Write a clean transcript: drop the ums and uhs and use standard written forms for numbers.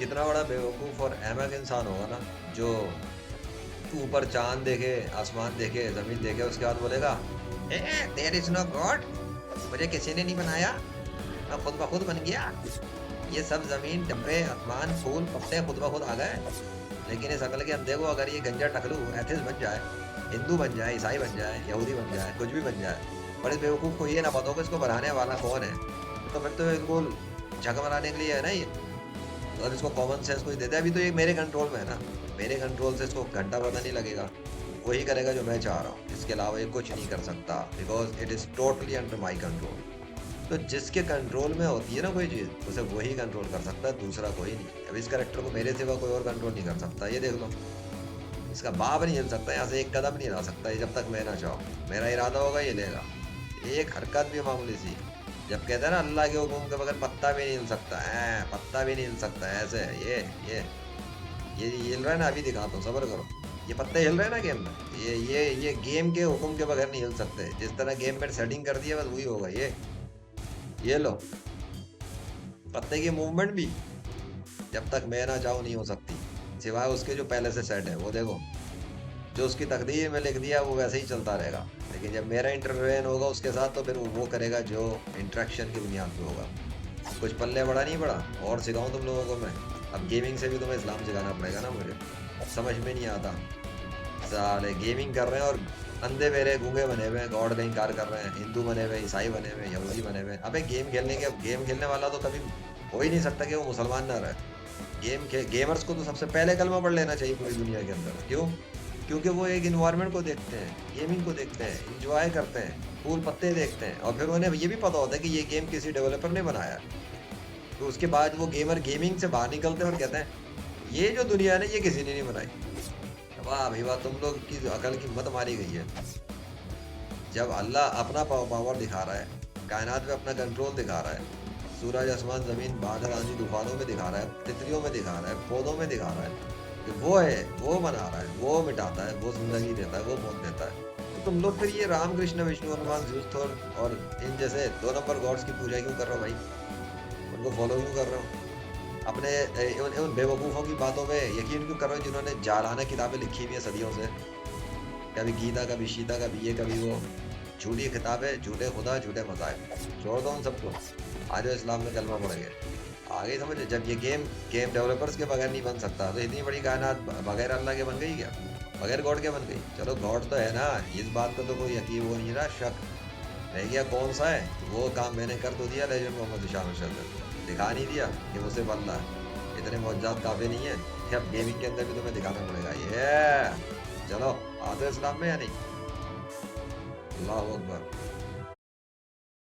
इतना बड़ा बेवकूफ़ और अहमक इंसान होगा ना जो ऊपर चांद देखे, आसमान देखे, ज़मीन देखे, उसके बाद बोलेगा ए देयर इज़ नो गॉड, मुझे किसी ने नहीं बनाया, मैं खुद ब खुद बन गया। ये सब ज़मीन, डब्बे, आसमान, फूल, पत्ते खुद ब खुद आ गए। लेकिन इस अकल के अंधे को अगर ये गंजा टकलू एथिस्ट बन जाए, हिंदू बन जाए, ईसाई बन जाए, यहूदी बन जाए, कुछ भी बन जाए, पर इस बेवकूफ़ को ये ना पता हो कि इसको बनाने वाला कौन है, तो फिर तो बिल्कुल झक मराने के लिए है ना ये। अगर इसको कॉमन सेंस कोई देता है, अभी तो ये मेरे कंट्रोल में है ना, मेरे कंट्रोल से इसको घंटा पता नहीं लगेगा, वही करेगा जो मैं चाह रहा हूँ, इसके अलावा ये कुछ नहीं कर सकता, because it is totally under my control. तो जिसके कंट्रोल में होती है ना कोई चीज़, उसे वही कंट्रोल कर सकता है, दूसरा कोई नहीं। अब इस कैरेक्टर को मेरे सिवा कोई और कंट्रोल नहीं कर सकता, ये देख लो। इसका बाप नहीं हिल सकता, यहाँ से एक कदम नहीं ला सकता ये, जब तक मैं ना चाहूँ। मेरा इरादा होगा ये लेगा, एक हरकत भी मामूली सी, जब कहते हैं ना अल्लाह के हुक्म के बगैर पत्ता भी नहीं हिल सकता है, पत्ता भी नहीं हिल सकता है, ऐसे ये हिल रहा है ना, अभी दिखाता हूँ, सब्र करो। ये पत्ते हिल रहे हैं ना गेम में, ये गेम के हुक्म के बगैर नहीं हिल सकते, जिस तरह गेम में सेटिंग कर दी है बस वही होगा। ये लो, पत्ते की मूवमेंट भी जब तक मैं ना चाहूँ नहीं हो सकती, सिवाय उसके जो पहले से सेट है, वो देखो, जो उसकी तकदीर में लिख दिया वो वैसे ही चलता रहेगा। लेकिन जब मेरा इंटरवेन होगा उसके साथ, तो फिर वो करेगा जो इंटरेक्शन की बुनियाद पे होगा। कुछ पल्ले बड़ा नहीं पड़ा, और सिखाऊं तुम लोगों को मैं? अब गेमिंग से भी तुम्हें इस्लाम सिखाना पड़ेगा ना मुझे, समझ में नहीं आता। साले गेमिंग कर रहे हैं और अंधे मेरे गूंगे बने हुए हैं, गॉड का इनकार कर रहे हैं, हिंदू बने हुए, ईसाई बने हुए, यहूदी बने हुए। अबे गेम खेलने वाला तो कभी हो ही नहीं सकता कि वो मुसलमान ना रहे। गेमर्स को तो सबसे पहले कलमा पढ़ लेना चाहिए पूरी दुनिया के अंदर। क्यों? क्योंकि वो एक इन्वायरमेंट को देखते हैं, गेमिंग को देखते हैं, इंजॉय करते हैं, फूल पत्ते देखते हैं, और फिर उन्हें ये भी पता होता है कि ये गेम किसी डेवलपर ने बनाया है। तो उसके बाद वो गेमर गेमिंग से बाहर निकलते हैं और कहते हैं ये जो दुनिया है ना, ये किसी ने नहीं बनाई। वाह भाई वाह, तुम लोग की अकल की मत मारी गई है। जब अल्लाह अपना पावर दिखा रहा है, कायनात में अपना कंट्रोल दिखा रहा है, सूरज, आसमान, जमीन, बादल, आंधी, तूफानों में दिखा रहा है, तितलियों में दिखा रहा है, पौधों में दिखा रहा है कि वो है, वो बना रहा है, वो मिटाता है, वो जिंदगी देता है, वो मौत देता है। तो तुम लोग फिर ये राम, कृष्ण, विष्णु, हनुमान, ज़्यूस, थोर और इन जैसे 2 नंबर गॉड्स की पूजा क्यों कर रहे हो भाई? उनको फॉलो क्यों कर रहे हो? अपने उन बेवकूफ़ों की बातों में यकीन क्यों कर रहे हो जिन्होंने जालाना किताबें लिखी हुई हैं सदियों से? कभी गीता, कभी शीता, कभी ये, कभी वो। झूठी किताबें, झूठे खुदा, झूठे मज़ाहिब। छोड़ दो उन सबको, आ जाओ इस्लाम में कलमा पड़ गए। आगे समझ, जब ये गेम डेवलपर्स के बगैर नहीं बन सकता, तो इतनी बड़ी कायनात बगैर अल्लाह के बन गई क्या? बगैर गॉड के बन गई? चलो गॉड तो है ना, इस बात का तो कोई यकीन वो नहीं रहा, शक रह गया कौन सा है। वो काम मैंने कर तो दिया, लेजेंड मोहम्मद इशान दिखा नहीं दिया कि मुझसे बल्ला है। इतने मौजूद काफ़ी नहीं है कि अब गेमिंग के अंदर भी तुम्हें दिखाना पड़ेगा। ये चलो आते इस्लाम में या नहीं? अल्लाह अकबर।